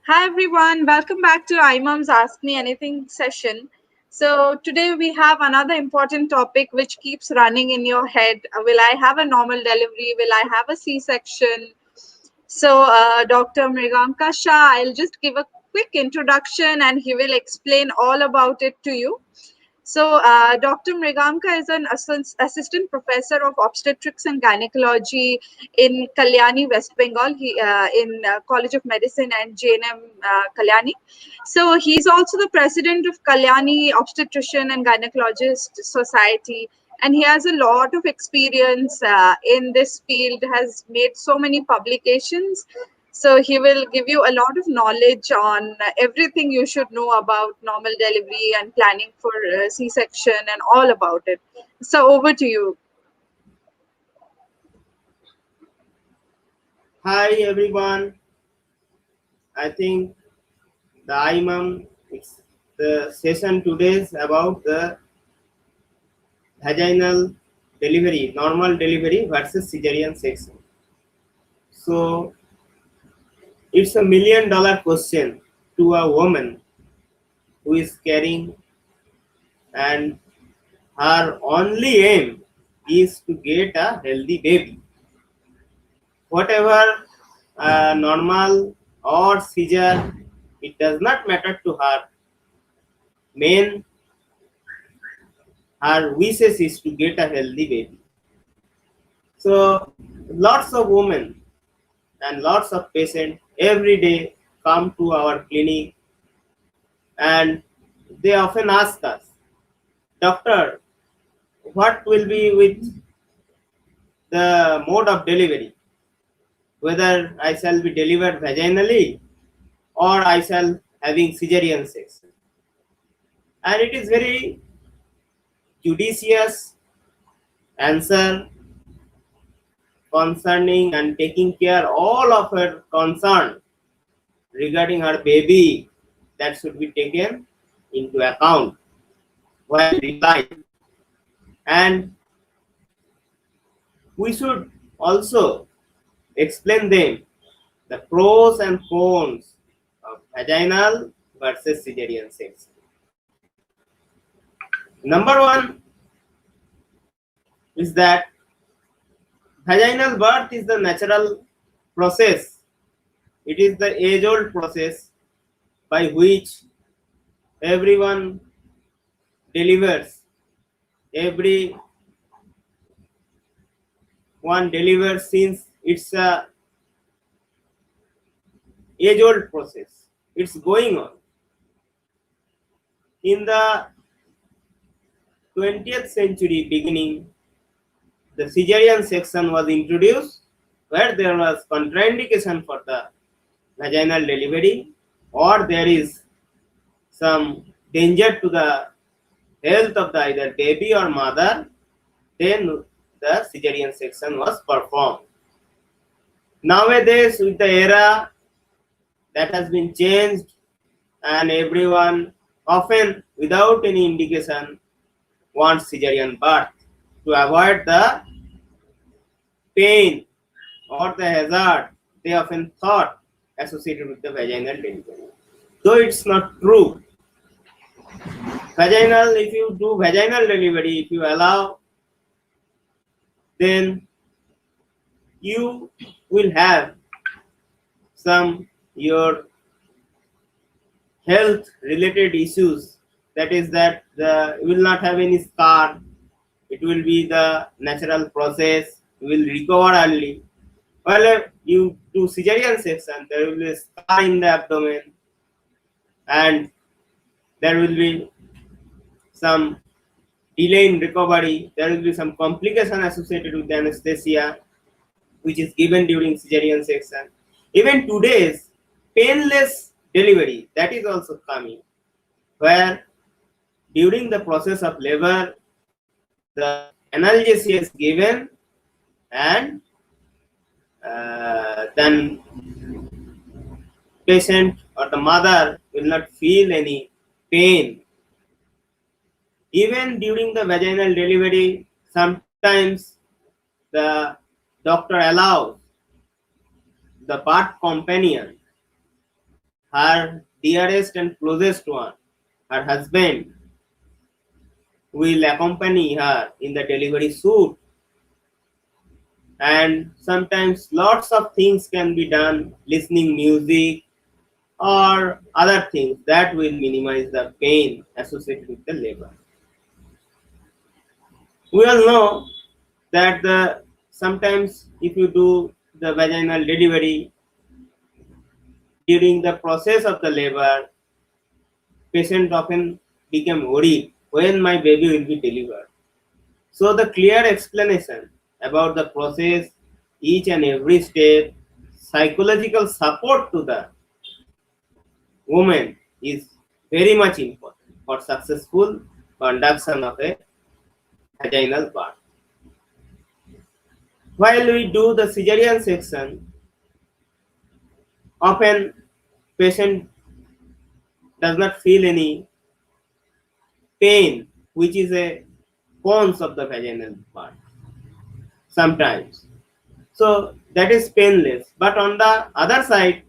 Hi everyone, welcome back to iMumz Ask Me Anything session. So today we have another important topic which keeps running in your head. Will I have a normal delivery? Will I have a C-section? So Dr. Mriganka Saha, I'll just give a quick introduction and he will explain all about it to you. So, Dr. Mriganka is an assistant professor of obstetrics and gynecology in Kalyani, West Bengal. He in College of Medicine and JNM Kalyani. So, he's also the president of Kalyani Obstetrician and Gynecologist Society, and he has a lot of experience in this field. Has made so many publications, so he will give you a lot of knowledge on everything you should know about normal delivery and planning for C-section and all about it. So over to you. Hi everyone. I think the iMumz, the session today is about the vaginal delivery, normal delivery versus cesarean section. So it's $1 million question to a woman who is carrying, and her only aim is to get a healthy baby. Whatever normal or seizure, it does not matter to her. Main her wishes is to get a healthy baby. So lots of women and lots of patients every day come to our clinic, and they often ask us, Doctor, what will be with the mode of delivery? Whether I shall be delivered vaginally or I shall having cesarean section. And it is very judicious answer concerning and taking care all of her concern regarding her baby that should be taken into account while replying. And we should also explain them the pros and cons of vaginal versus cesarean section. Number one is that vaginal birth is the natural process. It is the age-old process by which everyone delivers. Every one delivers since it's a age-old process. It's going on. In the 20th century beginning, the cesarean section was introduced where there was contraindication for the vaginal delivery, or there is some danger to the health of the either baby or mother, then the cesarean section was performed. Nowadays, with the era, that has been changed, and everyone often without any indication wants cesarean birth to avoid the pain or the hazard they often thought associated with the vaginal delivery. Though it's not true. If you do vaginal delivery, if you allow, then you will have some your health related issues. That is that you will not have any scar. It will be the natural process. You will recover early. Well, if you do cesarean section, there will be a scar in the abdomen, and there will be some delay in recovery. There will be some complication associated with the anesthesia, which is given during cesarean section. Even today's painless delivery, that is also coming, where during the process of labor, the analgesia is given, and then patient or the mother will not feel any pain. Even during the vaginal delivery, sometimes the doctor allows the birth companion, her dearest and closest one, her husband, will accompany her in the delivery suite, and sometimes lots of things can be done, listening music or other things that will minimize the pain associated with the labor. We all know that sometimes if you do the vaginal delivery during the process of the labor, patient often become worried when my baby will be delivered. So the clear explanation about the process, each and every step, psychological support to the woman is very much important for successful conduction of a vaginal birth. While we do the cesarean section, often patient does not feel any pain, which is a cons of the vaginal birth sometimes. So that is painless. But on the other side,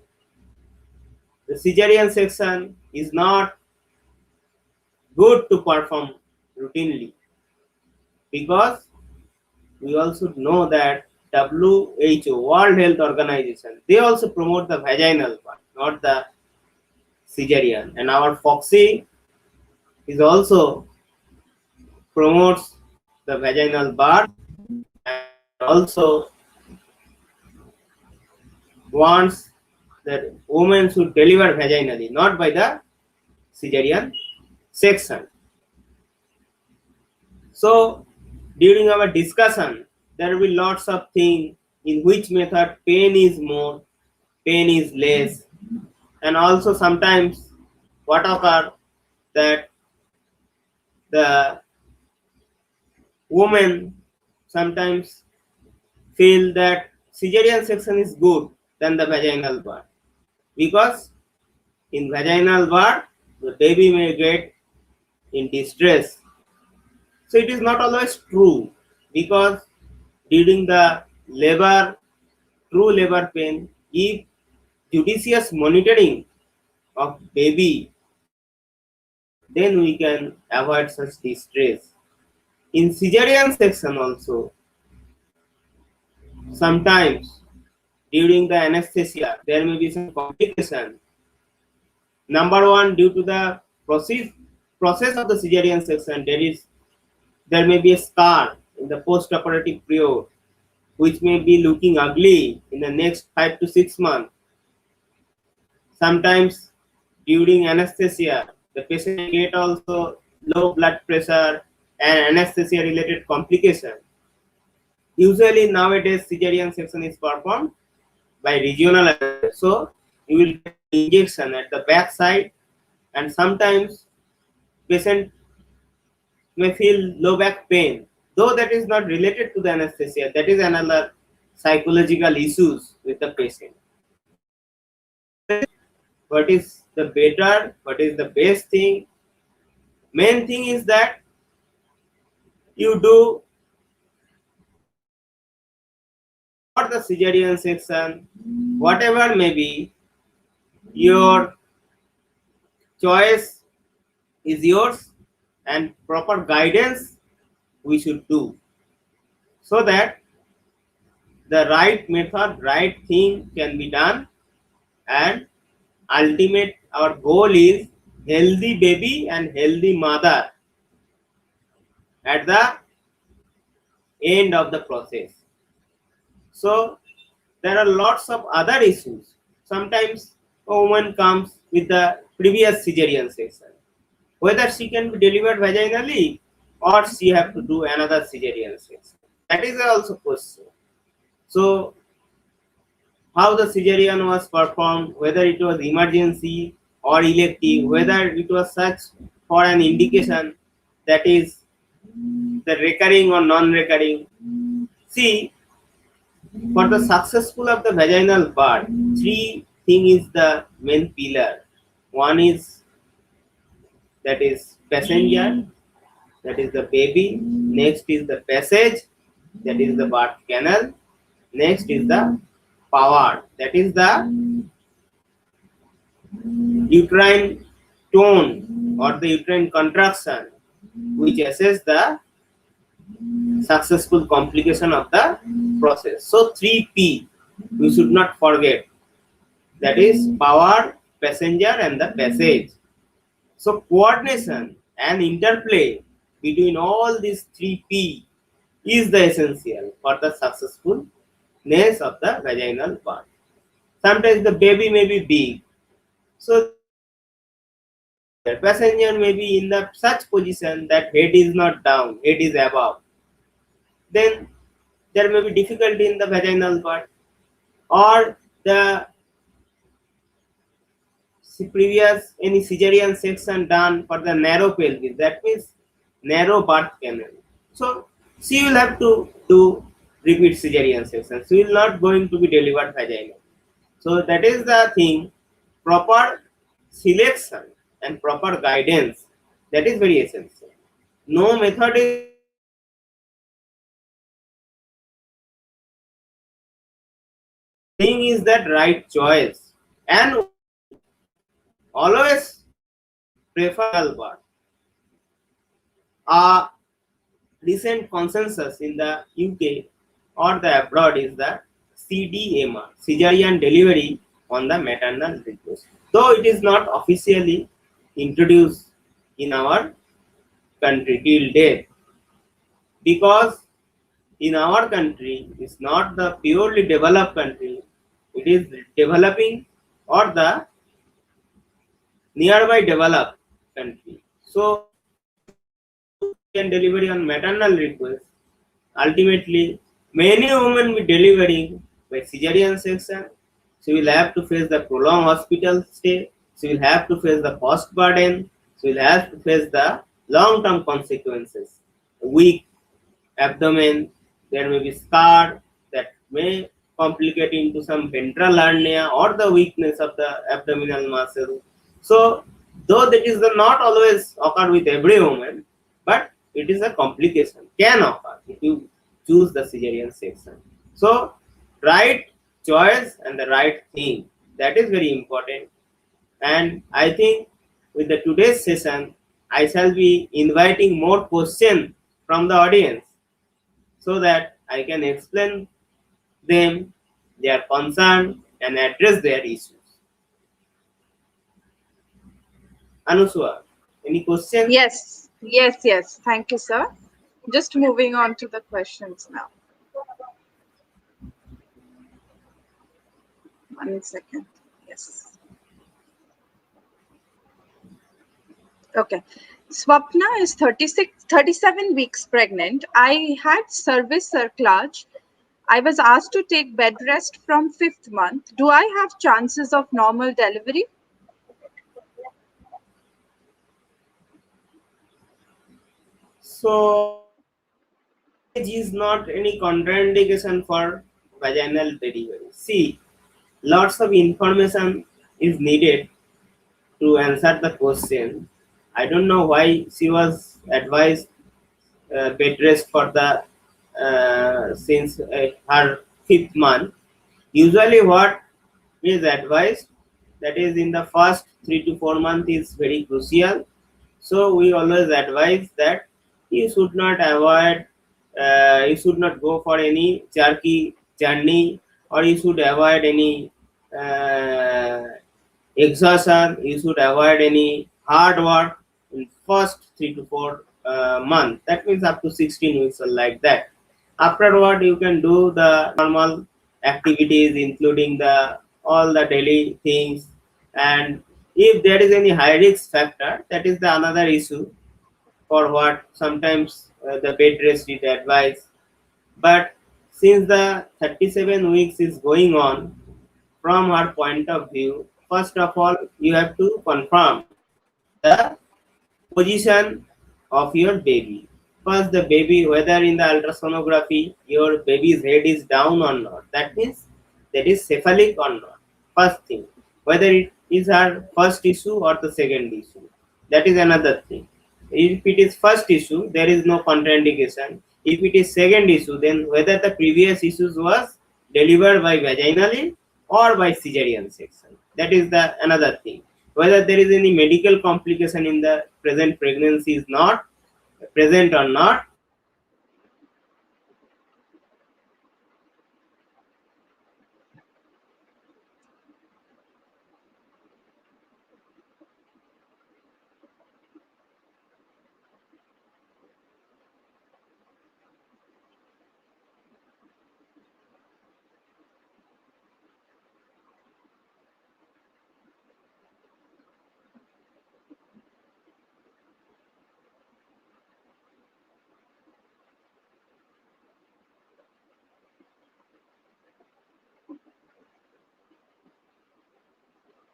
the cesarean section is not good to perform routinely, because we also know that WHO, World Health Organization, they also promote the vaginal part, not the cesarean. And our FOXY is also promotes the vaginal birth, and also wants that women should deliver vaginally, not by the cesarean section. So during our discussion, there will be lots of things in which method pain is more, pain is less, and also sometimes what occur that the women sometimes feel that cesarean section is good than the vaginal birth, because in vaginal birth the baby may get in distress. So it is not always true, because during the labor, true labor pain, if judicious monitoring of baby, then we can avoid such distress. In cesarean section also, sometimes during the anesthesia, there may be some complication. Number one, due to the process of the cesarean section, there may be a scar in the post-operative period, which may be looking ugly in the next 5 to 6 months. Sometimes during anesthesia, the patient get also low blood pressure and anesthesia related complication. Usually nowadays cesarean section is performed by regional anesthesia. So you will get injection at the back side, and sometimes patient may feel low back pain. Though that is not related to the anesthesia, that is another psychological issues with the patient. What is the better, what is the best thing? Main thing is that you do for the cesarean section, whatever may be, your choice is yours, and proper guidance we should do, so that the right method, right thing can be done, and ultimate our goal is healthy baby and healthy mother at the end of the process. So there are lots of other issues. Sometimes a woman comes with the previous cesarean section, whether she can be delivered vaginally or she have to do another cesarean section. That is also question. So how the cesarean was performed, whether it was emergency or elective, whether it was such for an indication, that is the recurring or non-recurring. See, for the successful of the vaginal birth, three thing is the main pillar. One is, that is passenger, that is the baby. Next is the passage, that is the birth canal. Next is the power, that is the uterine tone or the uterine contraction, which assess the successful complication of the process. So 3P we should not forget, that is power, passenger and the passage. So coordination and interplay between all these 3P is the essential for the successfulness of the vaginal birth. Sometimes the baby may be big, so the passenger may be in the such position that head is not down, head is above. Then there may be difficulty in the vaginal part, or the previous any cesarean section done for the narrow pelvis, that means narrow birth canal. So she will have to do repeat cesarean section. She will not going to be delivered vaginal. So that is the thing. Proper selection and proper guidance, that is very essential. No method is thing is that right choice, and always prefer Albert. A recent consensus in the UK or the abroad is the CDMR, cesarean delivery on the maternal request. Though it is not officially introduced in our country till date, because in our country is not the purely developed country, it is developing or the nearby developed country. So can delivery on maternal request. Ultimately, many women will delivering by cesarean section. She will have to face the prolonged hospital stay. She will have to face the cost burden. She will have to face the long-term consequences. Weak abdomen, there may be scar that may complicate into some ventral hernia or the weakness of the abdominal muscle. So, though that is not always occur with every woman, but it is a complication, can occur if you choose the cesarean section. So, right choice and the right thing, that is very important. And I think with the today's session, I shall be inviting more questions from the audience so that I can explain them their concern and address their issues. Anuswa, any question? Yes. Thank you, sir. Just moving on to the questions now. 1 second. Yes. Okay. Swapna is 37 weeks pregnant. I had cervix cerclage. I was asked to take bed rest from 5th month. Do I have chances of normal delivery? So, age is not any contraindication for vaginal delivery. See, lots of information is needed to answer the question. I don't know why she was advised bed rest for the since her 5th month. Usually, what is advised, that is in the first 3 to 4 months is very crucial. So we always advise that you should not avoid, you should not go for any jerky journey, or you should avoid any uh, exhaustion. You should avoid any hard work in first 3 to 4 months. That means up to 16 weeks or like that. Afterward, you can do the normal activities, including the all the daily things. And if there is any high risk factor, that is the another issue, for what sometimes the bed rest is advised. But since the 37 weeks is going on, from our point of view, first of all, you have to confirm the position of your baby. First, the baby, whether in the ultrasonography your baby's head is down or not, that means that is cephalic or not. First thing, whether it is her first issue or the second issue, that is another thing. If it is first issue, there is no contraindication. If it is second issue, then whether the previous issues was delivered by vaginally or by cesarean section. That is the another thing. Whether there is any medical complication in the present pregnancy is not present or not.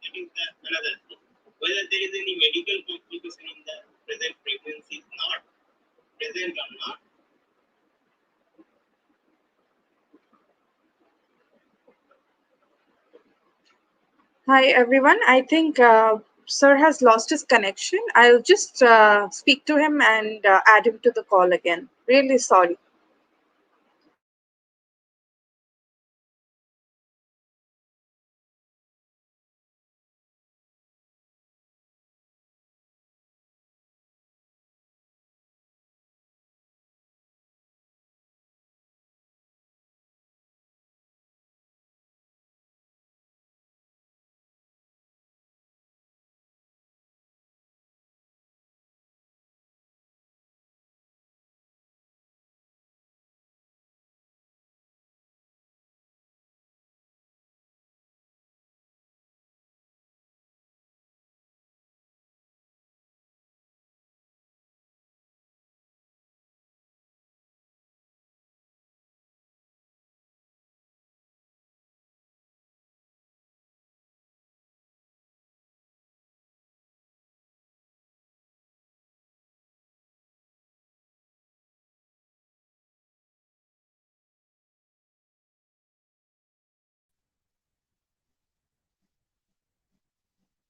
That is the another thing. Whether there is any medical complication in the present pregnancy is not present or not. Hi, everyone. I think Sir has lost his connection. I'll just speak to him and add him to the call again. Really sorry.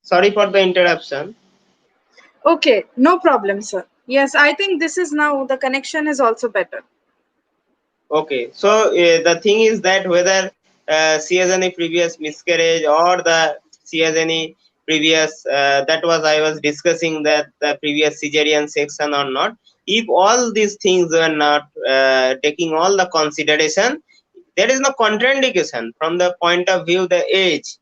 Sorry for the interruption. Okay, no problem, sir. Yes, I think this is now the connection is also better. Okay, so the thing is that whether she has any previous miscarriage or the she has any previous that was I was discussing that the previous cesarean section or not. If all these things were not taking all the consideration, there is no contraindication from the point of view the age.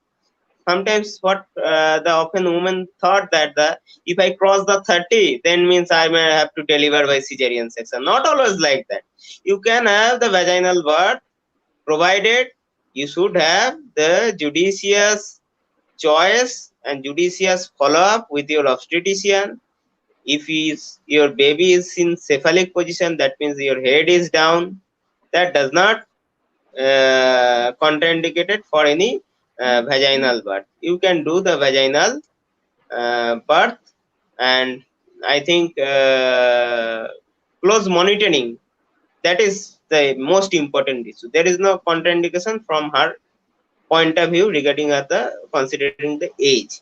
Sometimes what the often women thought that the if I cross the 30 then means I may have to deliver by cesarean section. Not always like that. You can have the vaginal birth provided you should have the judicious choice and judicious follow up with your obstetrician. If your baby is in cephalic position, that means your head is down, that does not contraindicated for any vaginal birth. You can do the vaginal birth, and I think close monitoring, that is the most important issue. There is no contraindication from her point of view regarding the considering the age.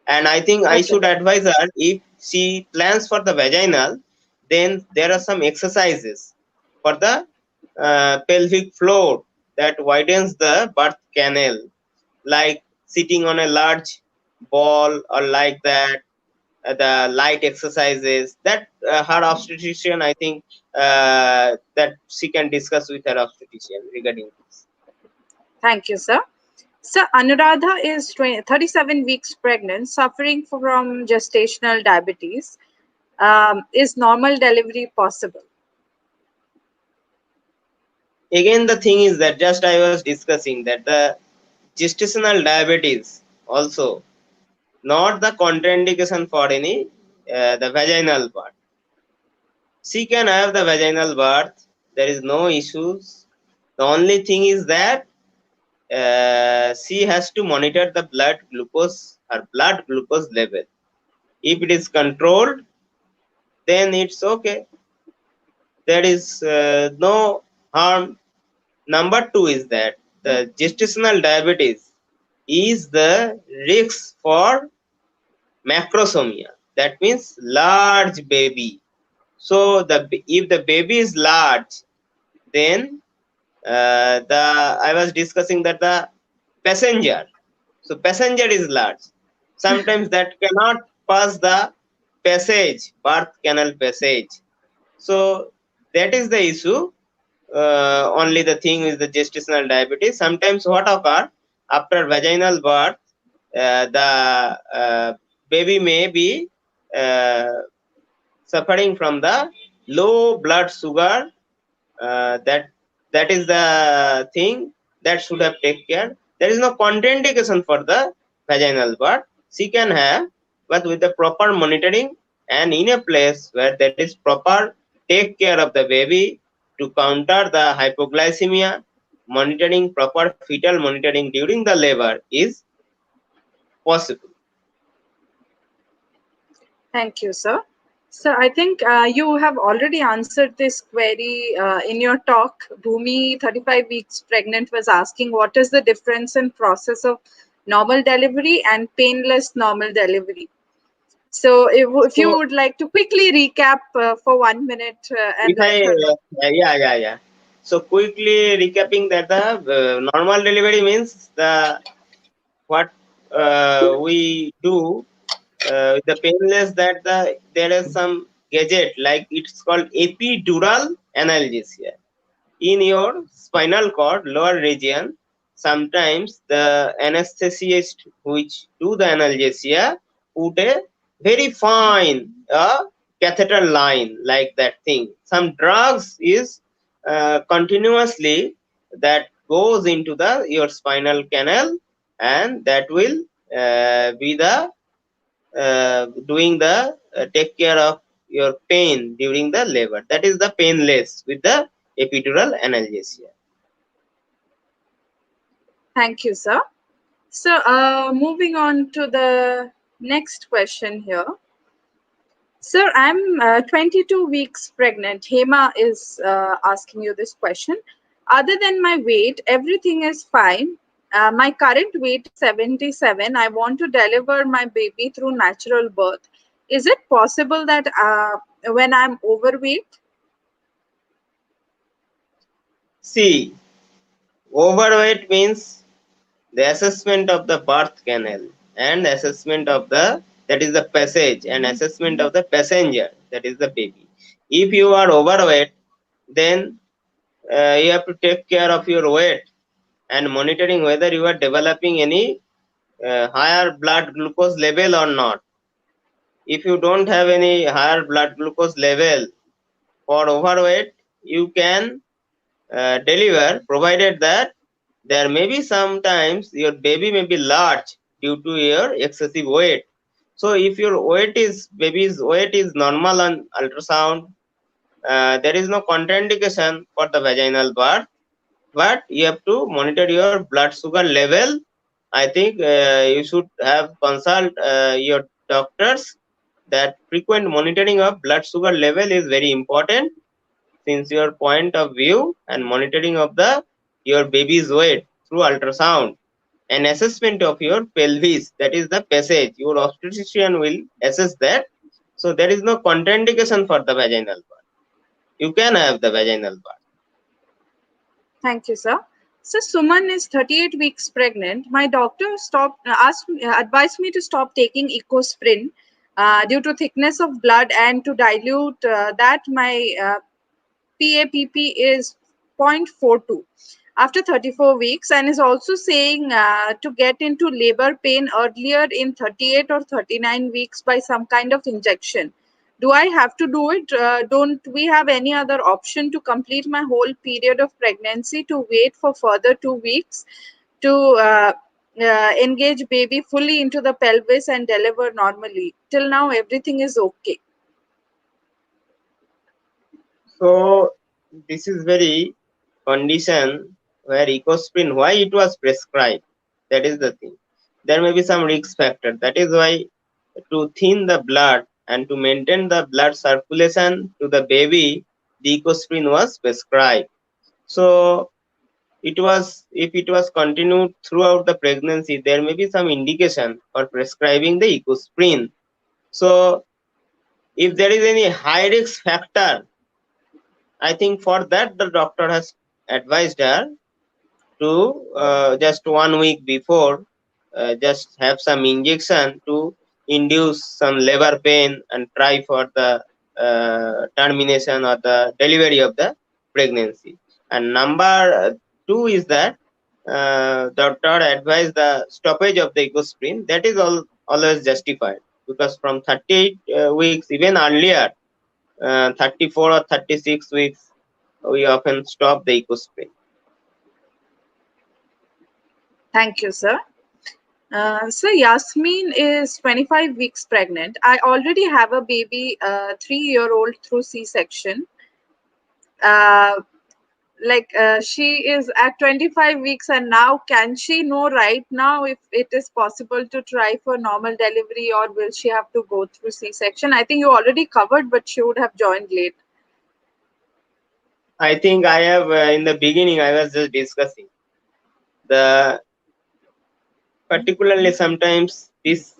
And I think I should Okay. advise her, if she plans for the vaginal, then there are some exercises for the pelvic floor that widens the birth canal, like sitting on a large ball or like that, the light exercises that her obstetrician, I think that she can discuss with her obstetrician regarding this. Thank you, sir. So Anuradha is 37 weeks pregnant, suffering from gestational diabetes. Is normal delivery possible? Again, the thing is that just I was discussing that the gestational diabetes also not the contraindication for any the vaginal birth. She can have the vaginal birth. There is no issues. The only thing is that she has to monitor the blood glucose, her blood glucose level. If it is controlled, then it's okay. There is no harm. Number two is that the gestational diabetes is the risk for macrosomia. That means large baby. So if the baby is large, then the I was discussing that the passenger. So passenger is large. Sometimes that cannot pass the passage, birth canal passage. So that is the issue. Only the thing is the gestational diabetes. Sometimes what occur after vaginal birth, the baby may be uh, suffering from the low blood sugar. That is the thing that should have take care. There is no contraindication for the vaginal birth. She can have, but with the proper monitoring and in a place where there is proper take care of the baby to counter the hypoglycemia, monitoring, proper fetal monitoring during the labor is possible. Thank you, sir. So I think you have already answered this query in your talk. Bhumi, 35 weeks pregnant, was asking what is the difference in process of normal delivery and painless normal delivery. So if you So would like to quickly recap for 1 minute and if let I, her know. yeah. So quickly recapping that the normal delivery means the what we do with the painless, that there is some gadget like it's called epidural analgesia in your spinal cord lower region. Sometimes the anesthetist which do the analgesia put a very fine catheter line like that thing. Some drugs is continuously that goes into the your spinal canal, and that will be the doing the take care of your pain during the labor. That is the painless with the epidural analgesia. Thank you, sir. So moving on to the next question here. Sir, I'm 22 weeks pregnant. Hema is asking you this question. Other than my weight, everything is fine. My current weight is 77. I want to deliver my baby through natural birth. Is it possible that when I'm overweight? See, overweight means the assessment of the birth canal and assessment of the, that is the passage, and assessment of the passenger, that is the baby. If you are overweight, then you have to take care of your weight and monitoring whether you are developing any higher blood glucose level or not. If you don't have any higher blood glucose level for overweight, you can deliver, provided that there may be sometimes your baby may be large due to your excessive weight. So if your baby's weight is normal on ultrasound, there is no contraindication for the vaginal birth, but you have to monitor your blood sugar level. I think you should have consult your doctors. That frequent monitoring of blood sugar level is very important since your point of view, and monitoring of the your baby's weight through ultrasound and assessment of your pelvis, that is the passage. Your obstetrician will assess that. So there is no contraindication for the vaginal birth. You can have the vaginal birth. Thank you, sir. So Suman is 38 weeks pregnant. My doctor advised me to stop taking Ecosprin due to thickness of blood and to dilute that. My PAPP is 0.42 after 34 weeks, and is also saying to get into labor pain earlier in 38 or 39 weeks by some kind of injection. Do I have to do it? Don't we have any other option to complete my whole period of pregnancy to wait for further 2 weeks to engage baby fully into the pelvis and deliver normally? Till now, everything is okay. So this is very condition where ecosprin, why it was prescribed, that is the thing. There may be some risk factor. That is why to thin the blood and to maintain the blood circulation to the baby, the ecosprin was prescribed. So it was, if it was continued throughout the pregnancy, there may be some indication for prescribing the ecosprin. So if there is any high risk factor, I think for that the doctor has advised her to just 1 week before just have some injection to induce some labor pain and try for the termination or the delivery of the pregnancy. And number two is that doctor advised the stoppage of the ecosprin. That is always justified, because from 38 weeks, even earlier, 34 or 36 weeks, we often stop the ecosprin. Thank you, sir. So Yasmin is 25 weeks pregnant. I already have a baby, 3-year-old through C-section. Uh, she is at 25 weeks, and now can she know right now if it is possible to try for normal delivery, or will she have to go through C-section? I think you already covered, but she would have joined late. I think I have, in the beginning, I was just discussing the, particularly sometimes these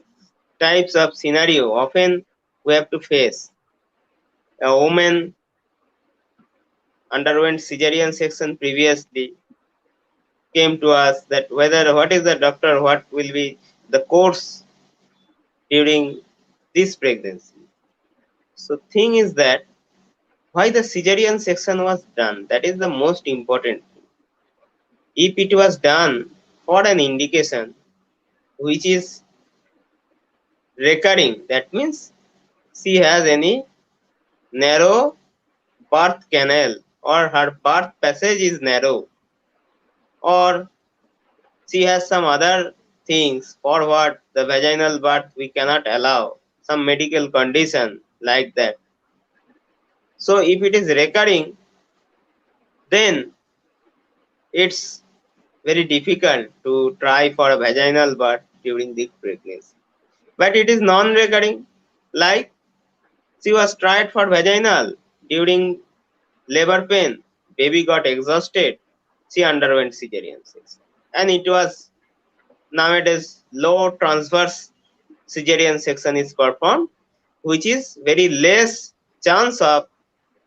types of scenario often we have to face. A woman underwent cesarean section previously, came to us that whether what is the doctor, what will be the course during this pregnancy. So thing is that why the cesarean section was done, that is the most important thing. If it was done for an indication which is recurring, that means she has any narrow birth canal, or her birth passage is narrow, or she has some other things for what the vaginal birth we cannot allow, some medical condition like that. So if it is recurring, then it's very difficult to try for a vaginal birth during the pregnancy. But it is non-recurring, like she was tried for vaginal during labor pain, baby got exhausted, she underwent cesarean section, and it was nowadays low transverse cesarean section is performed, which is very less chance of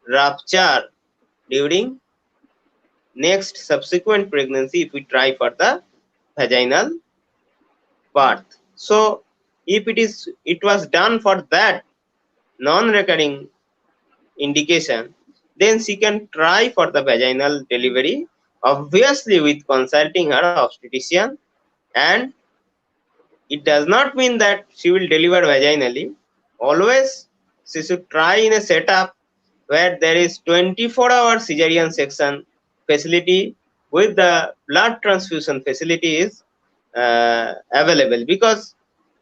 rupture during next subsequent pregnancy if we try for the vaginal birth. So if it was done for that non-recurring indication, then she can try for the vaginal delivery, obviously with consulting her obstetrician. And it does not mean that she will deliver vaginally. Always she should try in a setup where there is 24-hour cesarean section facility with the blood transfusion facility is available. Because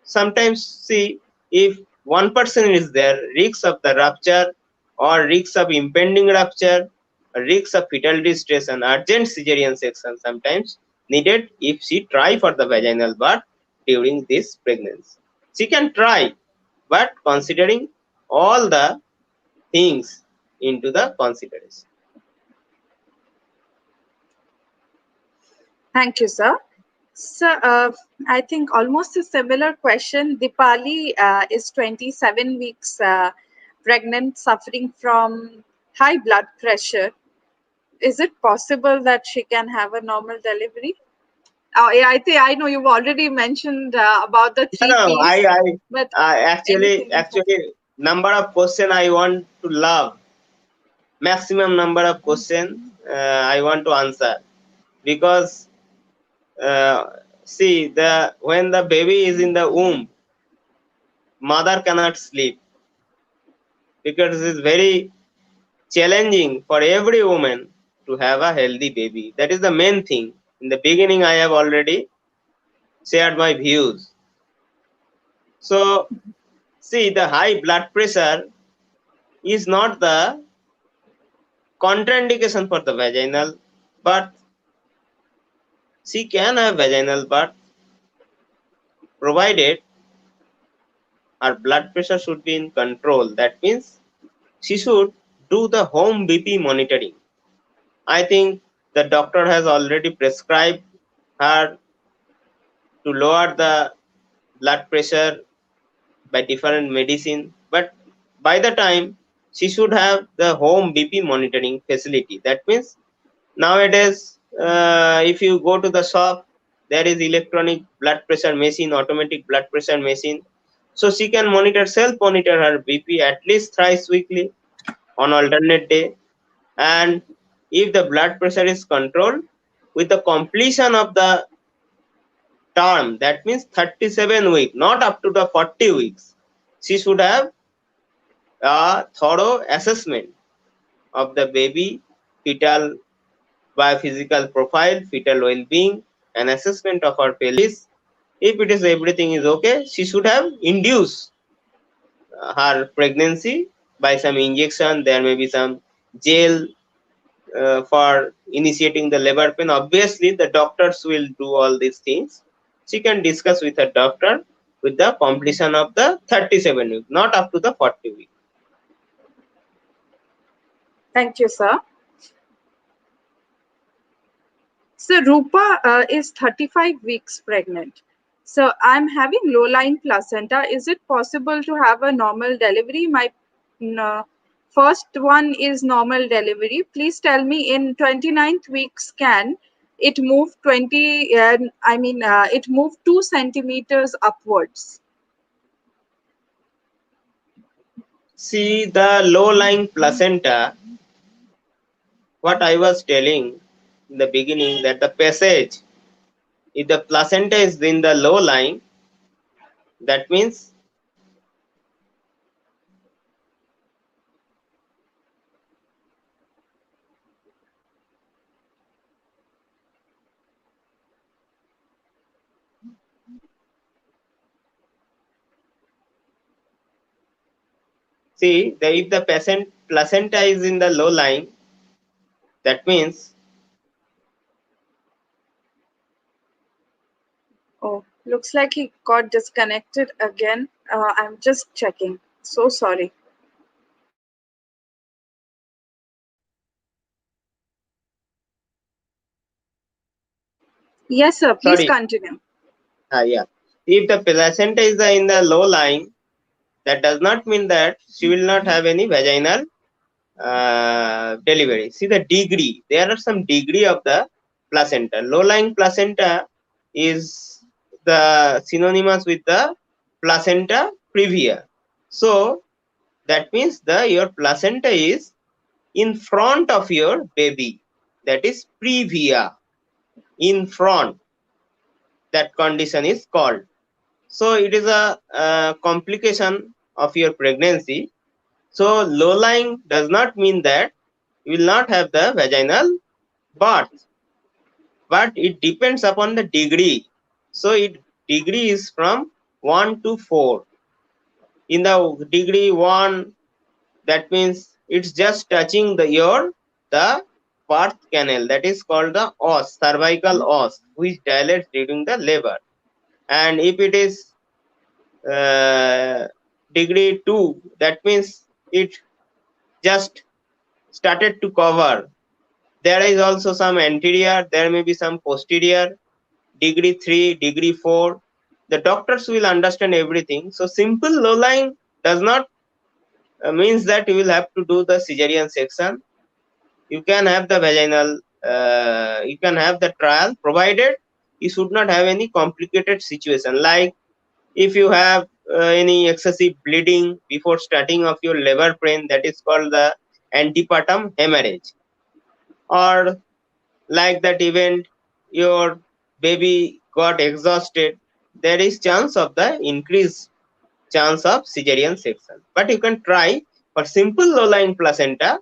sometimes, see, if one person is there, risks of the rupture or risks of impending rupture, or risks of fetal distress and urgent cesarean section sometimes needed if she try for the vaginal birth during this pregnancy. She can try, but considering all the things into the consideration. Thank you, sir. So, I think almost a similar question. Dipali is 27 weeks pregnant, suffering from high blood pressure. Is it possible that she can have a normal delivery? Oh, yeah, I think I know you've already mentioned about the No, three no, P's, but actually, anything more? number of question I want to love, maximum number of question I want to answer, because uh, see, the when the baby is in the womb, mother cannot sleep, because it is very challenging for every woman to have a healthy baby. That is the main thing. In the beginning, I have already shared my views. So, see, the high blood pressure is not the contraindication for the vaginal, but she can have vaginal birth provided her blood pressure should be in control. That means she should do the home BP monitoring. I think the doctor has already prescribed her to lower the blood pressure by different medicine, but by the time she should have the home BP monitoring facility. That means nowadays, if you go to the shop, there is electronic blood pressure machine, automatic blood pressure machine. So she can self-monitor her BP at least thrice weekly on alternate day. And if the blood pressure is controlled, with the completion of the term, that means 37 weeks, not up to the 40 weeks, she should have a thorough assessment of the baby, fetal biophysical profile, fetal well-being, an assessment of her pelvis. If it is everything is okay, she should have induced her pregnancy by some injection. There may be some gel for initiating the labor pain. Obviously, the doctors will do all these things. She can discuss with her doctor with the completion of the 37 week, not up to the 40 week. Thank you, sir. So Rupa is 35 weeks pregnant. So I'm having low-lying placenta. Is it possible to have a normal delivery? My first one is normal delivery. Please tell me in 29th week scan, it moved it moved 2 centimeters upwards. See the low-lying placenta, what I was telling in the beginning, that the passage, if the placenta is in the low line, that means see if the placenta is in the low line, that means Oh, looks like he got disconnected again. I'm just checking. So sorry. Yes, sir. Please sorry, continue. yeah. If the placenta is in the low line, that does not mean that she will not have any vaginal delivery. See the degree. There are some degree of the placenta. Low-lying placenta is the synonymous with the placenta previa. So that means your placenta is in front of your baby. That is previa, in front. That condition is called. So it is a complication of your pregnancy. So low-lying does not mean that you will not have the vaginal birth, but it depends upon the degree. So degree is from 1 to 4. In the degree 1, that means it's just touching the birth canal, that is called the os, cervical os, which dilates during the labor. And if it is degree 2, that means it just started to cover. There is also some anterior, there may be some posterior, degree 3, degree 4. The doctors will understand everything. So simple low lying does not means that you will have to do the cesarean section. You can have the vaginal, you can have the trial, provided you should not have any complicated situation. Like if you have any excessive bleeding before starting of your labor pain, that is called the antepartum hemorrhage. Or like that event, your baby got exhausted, there is chance of the increased chance of cesarean section. But you can try for simple low-lying placenta.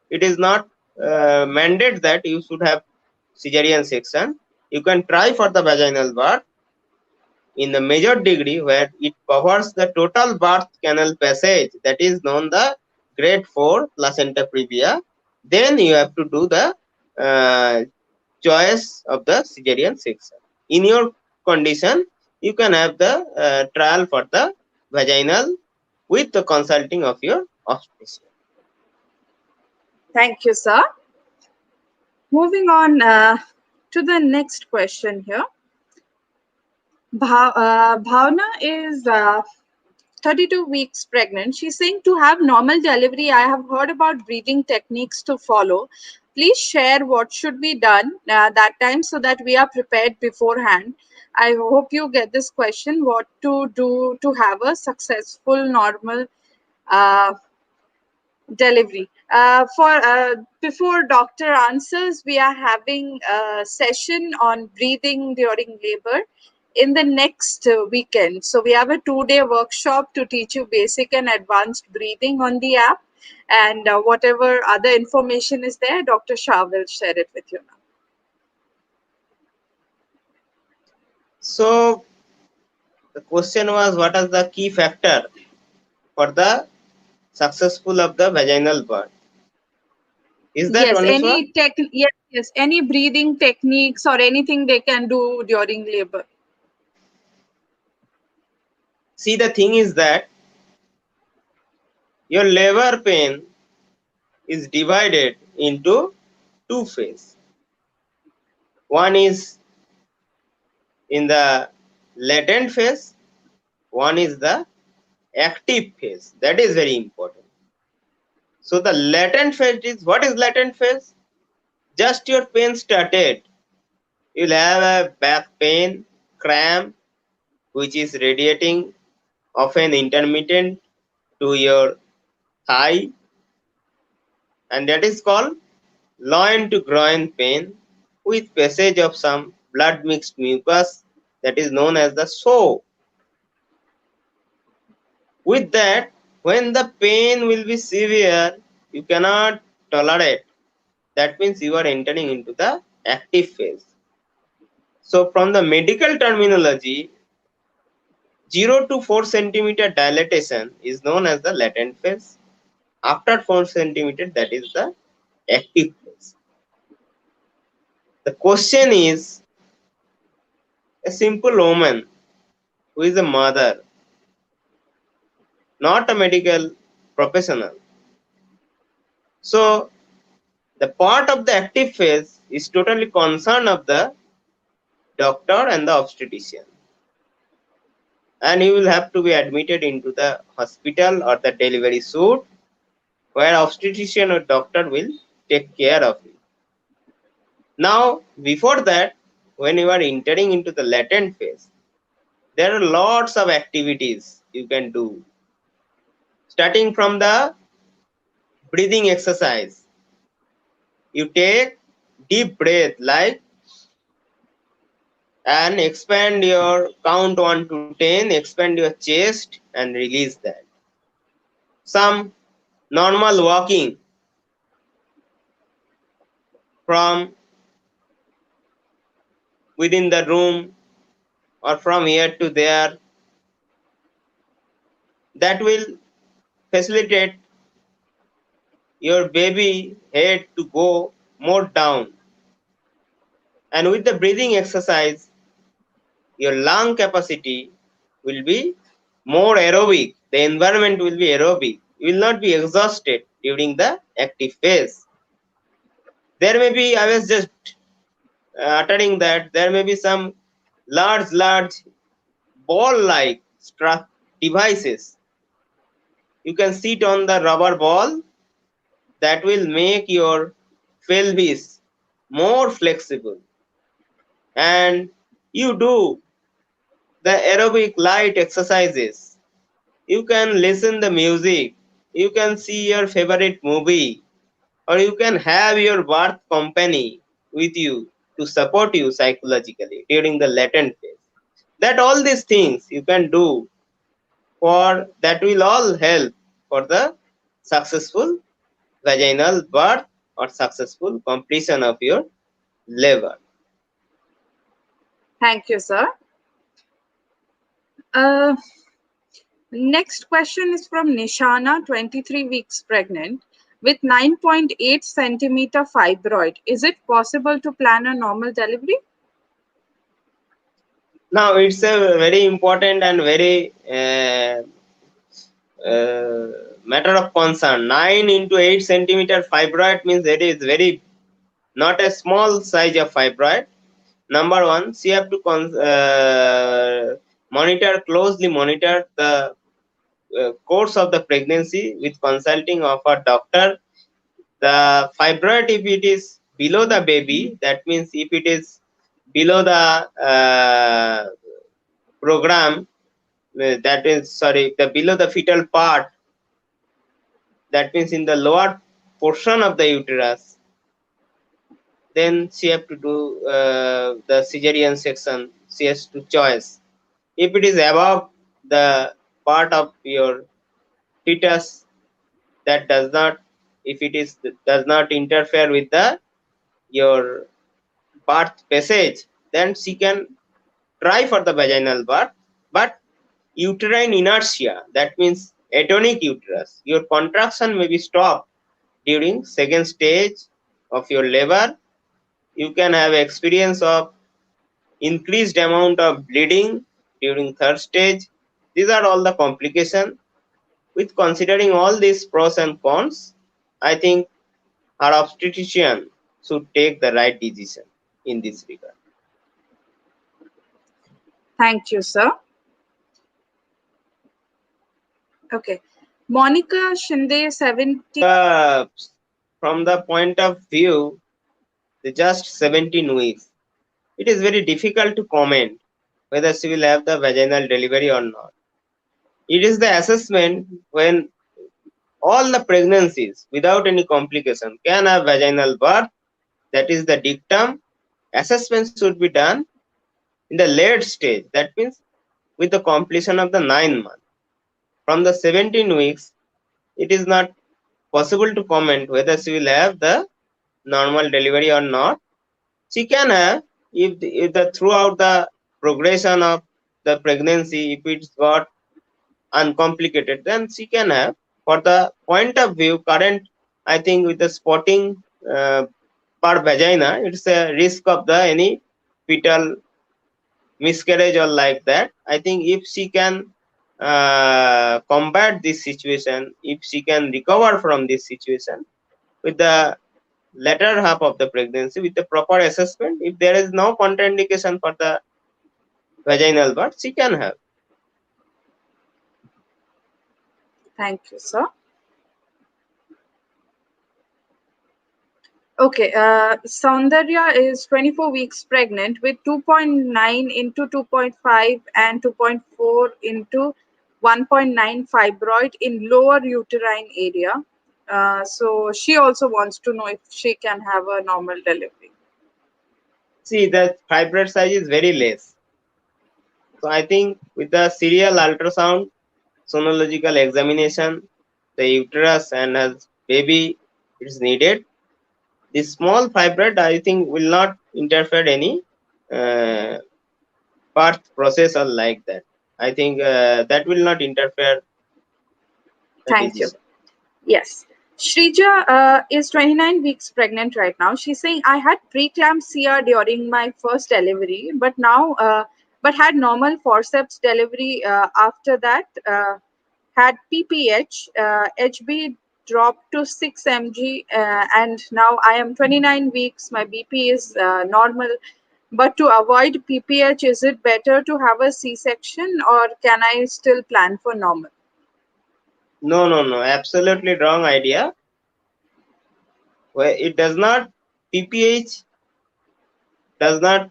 It is not mandate that you should have cesarean section. You can try for the vaginal birth in the major degree where it covers the total birth canal passage, that is known the grade 4 placenta previa. Then you have to do the choice of the cesarean section. In your condition, you can have the trial for the vaginal with the consulting of your obstetrician. Thank you, sir. Moving on to the next question here. Bhavna is 32 weeks pregnant. She's saying to have normal delivery, I have heard about breathing techniques to follow. please share what should be done that time so that we are prepared beforehand. I hope you get this question, what to do to have a successful normal uh, delivery. For before doctor answers, we are having a session on breathing during labor in the next weekend. So we have a 2-day workshop to teach you basic and advanced breathing on the app, and whatever other information is there, Dr. Shah will share it with you now. So the question was, what is the key factor for the successful of the vaginal birth? Is that Yes, Vaneshwar? yes, any breathing techniques or anything they can do during labor. See, the thing is that your labor pain is divided into two phases. One is in the latent phase, one is the active phase. That is very important. So the latent phase is, what is latent phase? Just your pain started. You'll have a back pain, cramp, which is radiating, often intermittent to your thigh, and that is called loin to groin pain with passage of some blood mixed mucus, that is known as the sow. With that, when the pain will be severe, you cannot tolerate. That means you are entering into the active phase. So from the medical terminology, 0 to 4 centimeter dilatation is known as the latent phase. After 4 centimeter, that is the active phase. The question is, a simple woman who is a mother, not a medical professional. So the part of the active phase is totally concern of the doctor and the obstetrician, and you will have to be admitted into the hospital or the delivery suite where obstetrician or doctor will take care of you. Now, before that, when you are entering into the latent phase, there are lots of activities you can do, starting from the breathing exercise. You take deep breath like, and expand your count 1 to 10, expand your chest and release that. Some normal walking from within the room or from here to there, that will facilitate your baby head to go more down. And with the breathing exercise, your lung capacity will be more aerobic. The environment will be aerobic. You will not be exhausted during the active phase. There may be, I was just uttering that, there may be some large ball-like devices. You can sit on the rubber ball that will make your pelvis more flexible, and you do the aerobic light exercises. You can listen the music, you can see your favorite movie, or you can have your birth company with you to support you psychologically during the latent phase. That all these things you can do, for that will all help for the successful vaginal birth or successful completion of your labor. Thank you, sir. Uh, Next question is from Nishana, 23 weeks pregnant with 9.8 centimeter fibroid. Is it possible to plan a normal delivery? Now it's a very important and very matter of concern. 9 into 8 centimeter fibroid means it is very not a small size of fibroid. Number one, she have to closely monitor the course of the pregnancy with consulting of a doctor, The fibroid, if it is below the baby, that means if it is below the program, that is, sorry, the below the fetal part, that means in the lower portion of the uterus, then she have to do the cesarean section. She has to choice. If it is above the part of your fetus, that does not, if it is does not interfere with the your birth passage, then she can try for the vaginal birth. But uterine inertia, that means atonic uterus, your contraction may be stopped during second stage of your labor. You can have experience of increased amount of bleeding during third stage. These are all the complications. With considering all these pros and cons, I think our obstetrician should take the right decision in this regard. Thank you, sir. Okay. Monica Shinde, 70. From the point of view, the just 17 weeks, it is very difficult to comment whether she will have the vaginal delivery or not. It is the assessment when all the pregnancies without any complication can have vaginal birth. That is the dictum. Assessment should be done in the late stage. That means with the completion of the 9 months. From the 17 weeks, it is not possible to comment whether she will have the normal delivery or not. She can have if the throughout the progression of the pregnancy, if it's got uncomplicated, then she can have. For the point of view, current, I think with the spotting per vagina, it's a risk of the any fetal miscarriage or like that. I think if she can combat this situation, if she can recover from this situation with the latter half of the pregnancy with the proper assessment, if there is no contraindication for the vaginal birth, she can have. Thank you, sir. Okay, Saundarya is 24 weeks pregnant with 2.9 into 2.5 and 2.4 into 1.9 fibroid in lower uterine area. So she also wants to know if she can have a normal delivery. See, the fibroid size is very less. So I think with the serial ultrasound, sonological examination, the uterus and as baby is needed. This small fibroid, I think, will not interfere any birth process or like that. I think that will not interfere the Thank you. decision. Yes. Shrija is 29 weeks pregnant right now. She's saying, I had preeclampsia during my first delivery, but but had normal forceps delivery after that, had PPH, HB dropped to 6 mg, and now I am 29 weeks. My BP is normal. But to avoid PPH, is it better to have a C-section or can I still plan for normal? No, absolutely wrong idea. Where it does not, PPH does not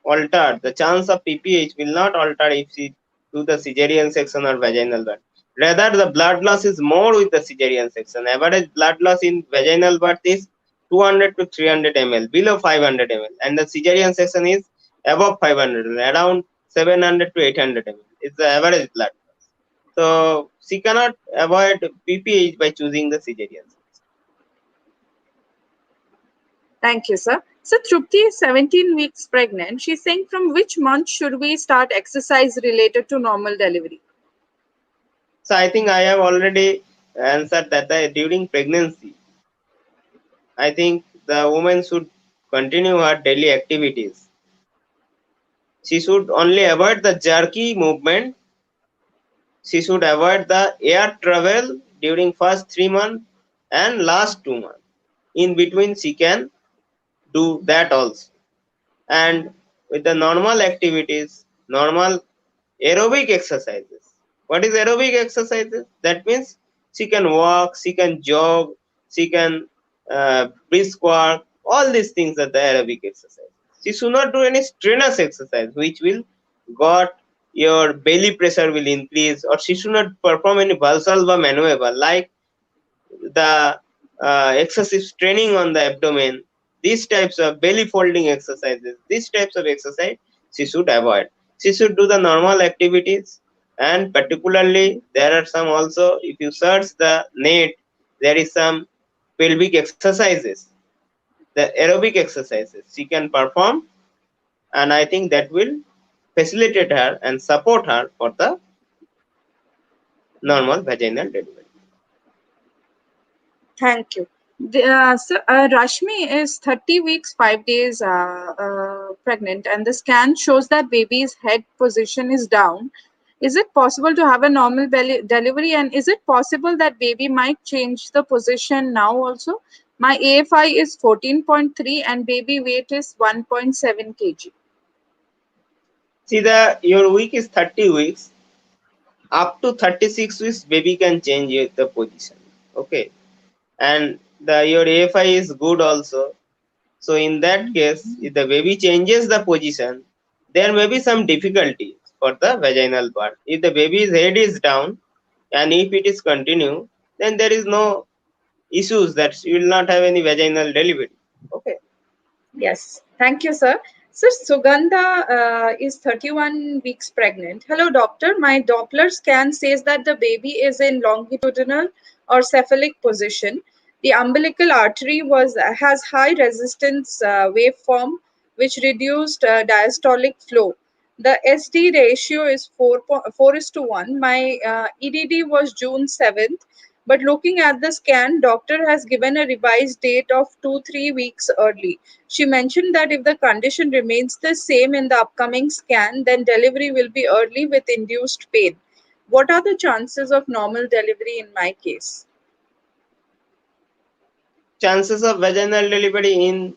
alter. The chance of PPH will not alter if she do the cesarean section or vaginal birth. Rather, the blood loss is more with the cesarean section. Average blood loss in vaginal birth is 200 to 300 ml, below 500 ml, and the cesarean section is above 500 ml, around 700 to 800 ml. It's the average blood loss. So she cannot avoid PPH by choosing the cesarean section. Thank you, sir. So Trupti is 17 weeks pregnant. She's saying, from which month should we start exercise related to normal delivery? So I think I have already answered that during pregnancy, I think the woman should continue her daily activities. She should only avoid the jerky movement. She should avoid the air travel during first 3 months and last 2 months. In between, she can do that also. And with the normal activities, normal aerobic exercises. What is aerobic exercises? That means she can walk, she can jog, She can brisk walk. All these things are the aerobic exercise. She should not do any strenuous exercise, which will got your belly pressure will increase, or she should not perform any valsalva maneuver like the excessive straining on the abdomen. These types of belly folding exercises, these types of exercise she should avoid. She should do the normal activities, and particularly there are some also, if you search the net, there is some pelvic exercises, the aerobic exercises she can perform, and I think that will facilitate her and support her for the normal vaginal delivery. Thank you. Rashmi is 30 weeks, 5 days pregnant, and the scan shows that baby's head position is down. Is it possible to have a normal delivery, and is it possible that baby might change the position now also? My AFI is 14.3 and baby weight is 1.7 kg. See, the your week is 30 weeks. Up to 36 weeks, baby can change the position. Okay, and the your AFI is good also. So in that case, if the baby changes the position, there may be some difficulties for the vaginal part. If the baby's head is down and if it is continue, then there is no issues that she will not have any vaginal delivery. Okay. Yes, thank you, sir. Sir, Sugandha is 31 weeks pregnant. Hello, doctor. My Doppler scan says that the baby is in longitudinal or cephalic position. The umbilical artery has high resistance waveform, which reduced diastolic flow. The SD ratio is 4 is to 1. My EDD was June 7th, but looking at the scan, doctor has given a revised date of 2-3 weeks early. She mentioned that if the condition remains the same in the upcoming scan, then delivery will be early with induced pain. What are the chances of normal delivery in my case? Chances of vaginal delivery in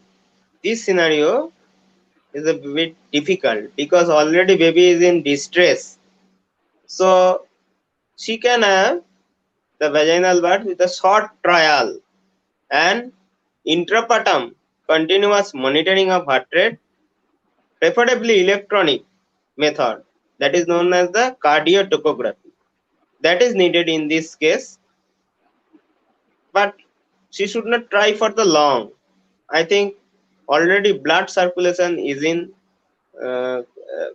this scenario is a bit difficult because already baby is in distress. So she can have the vaginal birth with a short trial and intrapartum continuous monitoring of heart rate, preferably electronic method, that is known as the cardiotocography. That is needed in this case, but she should not try for the long. I think already blood circulation is in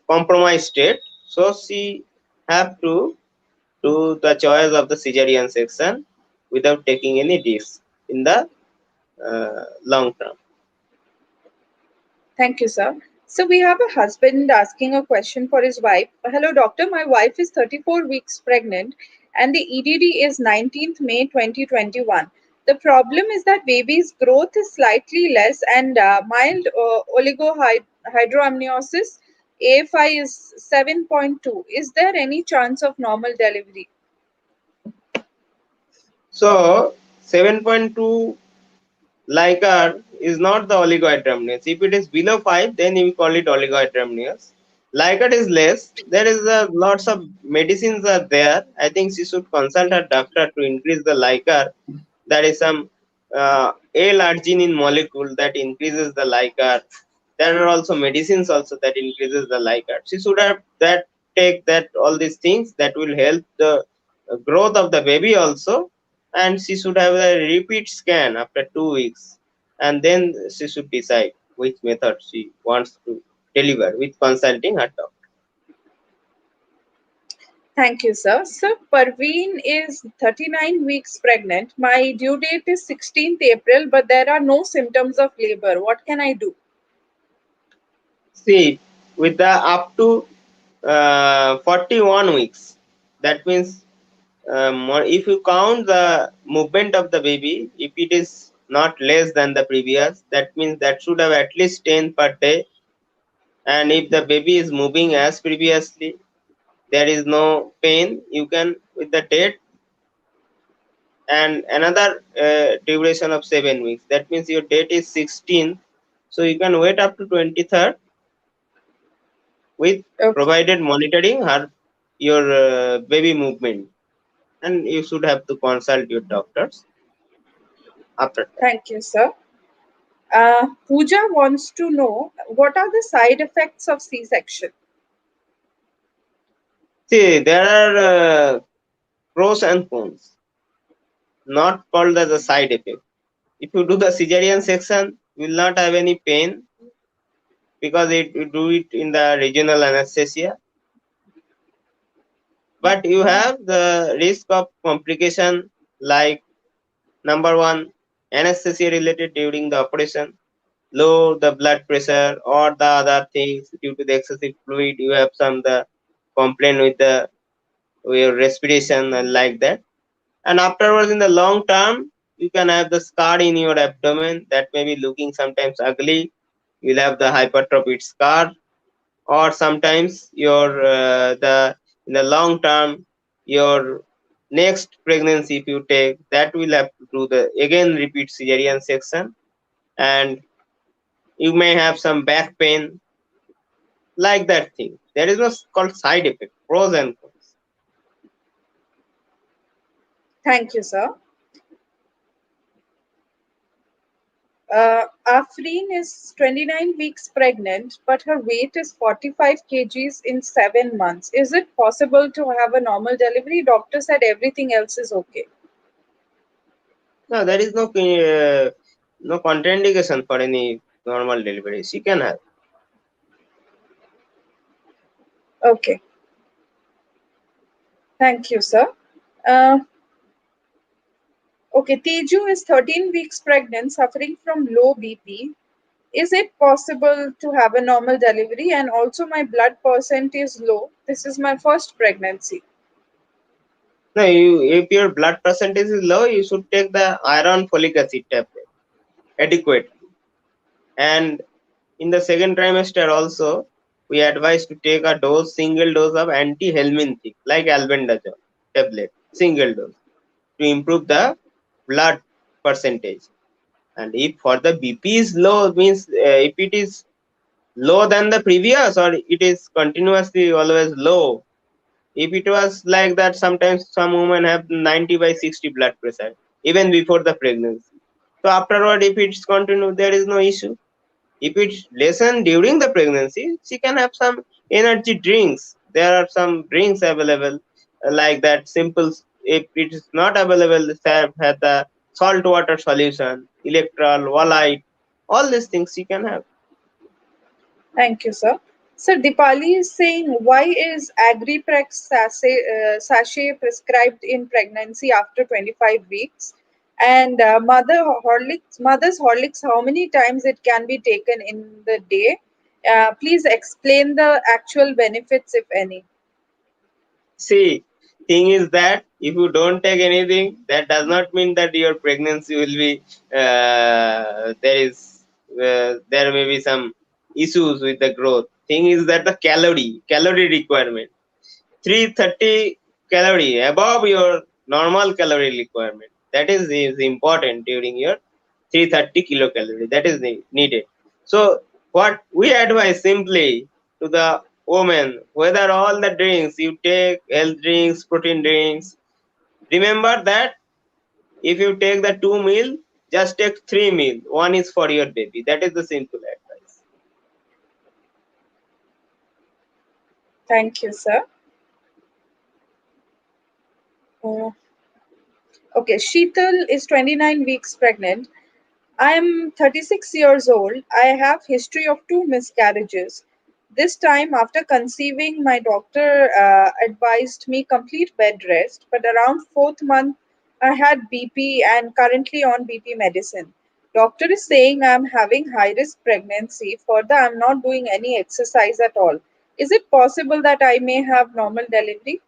compromised state, so she have to do the choice of the cesarean section without taking any risk in the long term. Thank you, sir. So we have a husband asking a question for his wife. Hello, doctor. My wife is 34 weeks pregnant and the EDD is 19th May 2021. The problem is that baby's growth is slightly less and mild oligohydramniosis. AFI is 7.2. Is there any chance of normal delivery? So 7.2 Licar is not the oligohydramnios. If it is below 5, then we call it oligohydramnios. Licar is less. There is lots of medicines are there. I think she should consult her doctor to increase the licar. There is some L-arginine molecule that increases the licar. There are also medicines also that increases the licar. She should have that take that all these things that will help the growth of the baby also, and she should have a repeat scan after 2 weeks, and then she should decide which method she wants to deliver with consulting her doctor. Thank you, sir. So, Parveen is 39 weeks pregnant. My due date is 16th April, but there are no symptoms of labor. What can I do? See, with the up to 41 weeks, that means if you count the movement of the baby, if it is not less than the previous, that means that should have at least 10 per day. And if the baby is moving as previously, there is no pain, you can with the date and another duration of 7 weeks. That means your date is 16th, so you can wait up to 23rd with Okay. provided monitoring her your baby movement, and you should have to consult your doctors. after that. Thank you, sir. Pooja wants to know what are the side effects of C-section? See, there are pros and cons, not called as a side effect. If you do the cesarean section, you will not have any pain because you do it in the regional anesthesia. But you have the risk of complication like number one, anesthesia related during the operation, low the blood pressure or the other things due to the excessive fluid. You have some the complaint with the with your respiration and like that. And afterwards, in the long term, you can have the scar in your abdomen that may be looking sometimes ugly. You'll have the hypertrophied scar, or sometimes your the in the long term your next pregnancy if you take that will have to do the again repeat cesarean section, and you may have some back pain like that thing. There is no called side effect, pros and cons. Thank you, sir. Afreen is 29 weeks pregnant, but her weight is 45 kgs in 7 months. Is it possible to have a normal delivery? Doctor said everything else is okay. No, there is no contraindication for any normal delivery. She can have. Okay, thank you, sir. Uh, okay, Teju is 13 weeks pregnant, suffering from low BP. Is it possible to have a normal delivery? And also, my blood percent is low. This is my first pregnancy. No, if your blood percentage is low, you should take the iron folic acid tablet adequately. And in the second trimester also, we advise to take a single dose of anti-helminthic like albendazole tablet, single dose to improve the blood percentage. And if for the BP is low, means if it is low than the previous or it is continuously always low. If it was like that, sometimes some women have 90 by 60 blood pressure even before the pregnancy. So afterward, if it's continued, there is no issue. If it's lessen during the pregnancy, she can have some energy drinks. There are some drinks available like that. Simple. If it is not available, have the salt water solution, electrol, walite, all these things she can have. Thank you, sir. Sir, Dipali is saying, why is Agriprex sachet prescribed in pregnancy after 25 weeks? And mother's Horlicks, how many times it can be taken in the day? Please explain the actual benefits, if any. See, thing is that if you don't take anything, that does not mean that your pregnancy will be there may be some issues with the growth. Thing is that the calorie requirement 330 calorie above your normal calorie requirement, that is important during your 330 kilocalorie that is needed. So what we advise simply to the woman, whether all the drinks you take, health drinks, protein drinks, remember that if you take the 2 meal, just take 3 meal. One is for your baby. That is the simple advice. Thank you, sir. Uh, okay, Sheetal is 29 weeks pregnant. I am 36 years old. I have history of 2 miscarriages. This time after conceiving, my doctor advised me complete bed rest, but around 4th month I had BP and currently on BP medicine. Doctor is saying I am having high risk pregnancy. Further, I am not doing any exercise at all. Is it possible that I may have normal delivery?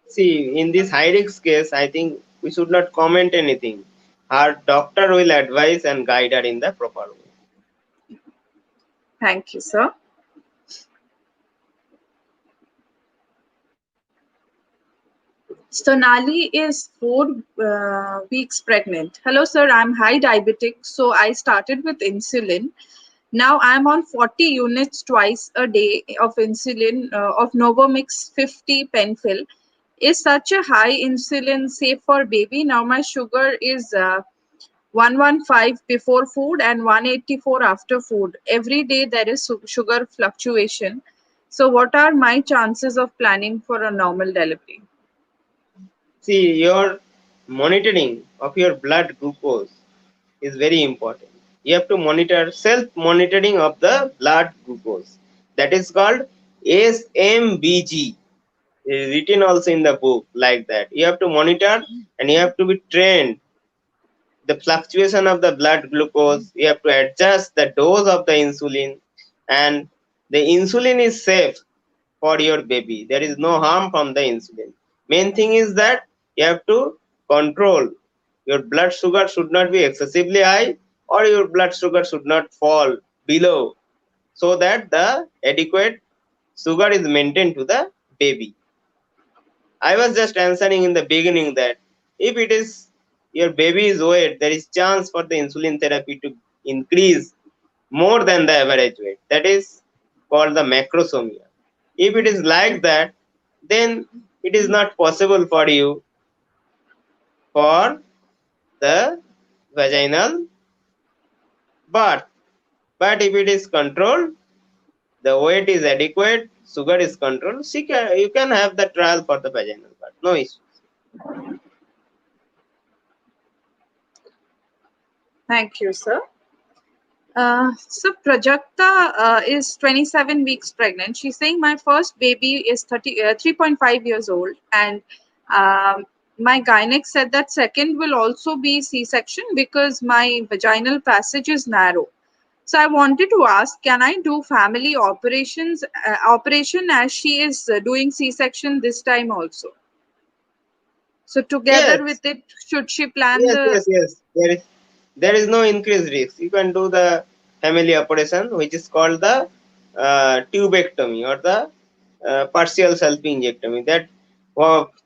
See, in this high risk case, I think we should not comment anything. Our doctor will advise and guide her in the proper way. Thank you, sir. Sonali is 4 weeks pregnant. Hello, sir. I'm high diabetic, so I started with insulin. Now I'm on 40 units twice a day of insulin of Novomix 50 Penfill. Is such a high insulin safe for baby? Now my sugar is 115 before food and 184 after food. Every day there is sugar fluctuation. So what are my chances of planning for a normal delivery? See, your monitoring of your blood glucose is very important. You have to monitor self monitoring of the blood glucose. That is called SMBG. It is written also in the book like that. You have to monitor and you have to be trained the fluctuation of the blood glucose. You have to adjust the dose of the insulin, and the insulin is safe for your baby. There is no harm from the insulin. Main thing is that you have to control. Your blood sugar should not be excessively high, or your blood sugar should not fall below, so that the adequate sugar is maintained to the baby. I was just answering in the beginning that if it is your baby's weight, there is chance for the insulin therapy to increase more than the average weight. That is called the macrosomia. If it is like that, then it is not possible for you for the vaginal birth. But if it is controlled, the weight is adequate, sugar is controlled, you can have the trial for the vaginal birth. No issue. Thank you, sir. So Prajakta is 27 weeks pregnant. She's saying my first baby is 3.5 years old, and um, my gynec said that second will also be C-section because my vaginal passage is narrow. So I wanted to ask, can I do family operation as she is doing C-section this time also? So together Yes, with it, should she plan yes, the? yes, yes. There is no increased risk. You can do the family operation, which is called the tubectomy or the partial self-injectomy. That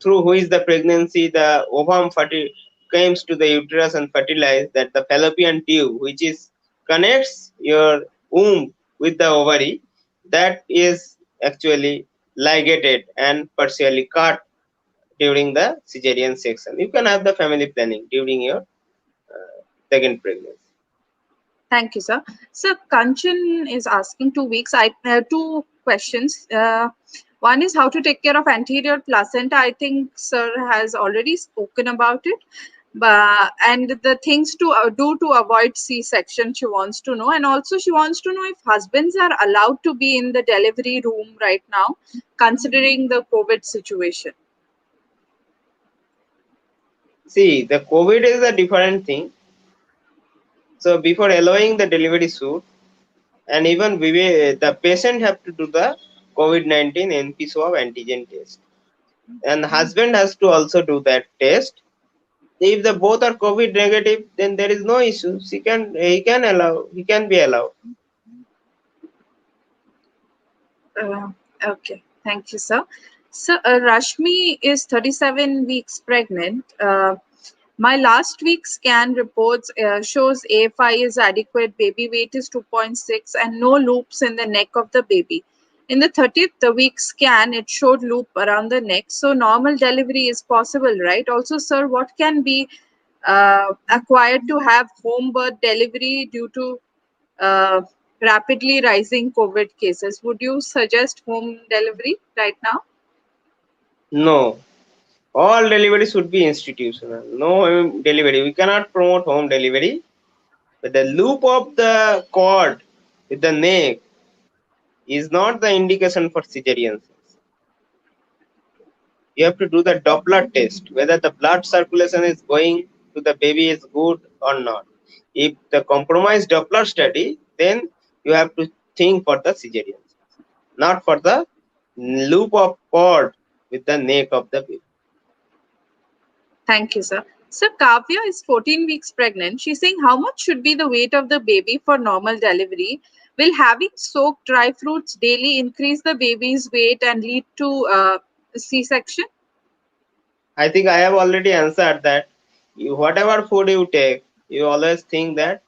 through which the pregnancy, the ovum comes to the uterus and fertilize. That the fallopian tube, which is connects your womb with the ovary, that is actually ligated and partially cut during the cesarean section. You can have the family planning during your second pregnancy. Thank you, sir. So Kanchan is asking 2 weeks. Two questions. One is how to take care of anterior placenta. I think sir has already spoken about it. And the things to do to avoid C-section, she wants to know. And also she wants to know if husbands are allowed to be in the delivery room right now, considering the COVID situation. See, the COVID is a different thing. So before allowing the delivery suit, and even the patient have to do the COVID-19 NP swab antigen test, and the husband has to also do that test. If the both are COVID negative, then there is no issue. He can be allowed. Uh, okay, thank you, sir. So, Rashmi is 37 weeks pregnant. My last week's scan reports shows AFI is adequate, baby weight is 2.6, and no loops in the neck of the baby. In the 30th week scan, it showed loop around the neck. So, normal delivery is possible, right? Also, sir, what can be acquired to have home birth delivery due to uh, rapidly rising COVID cases? Would you suggest home delivery right now? No, all delivery should be institutional. No home delivery. We cannot promote home delivery. But the loop of the cord with the neck is not the indication for cesarean. You have to do the Doppler test, whether the blood circulation is going to the baby is good or not. If the compromised Doppler study, then you have to think for the cesarean, not for the loop of cord with the neck of the baby. Thank you, sir. So Kavya is 14 weeks pregnant. She's saying how much should be the weight of the baby for normal delivery? Will having soaked dry fruits daily increase the baby's weight and lead to C-section? I think I have already answered that. Whatever food you take, you always think that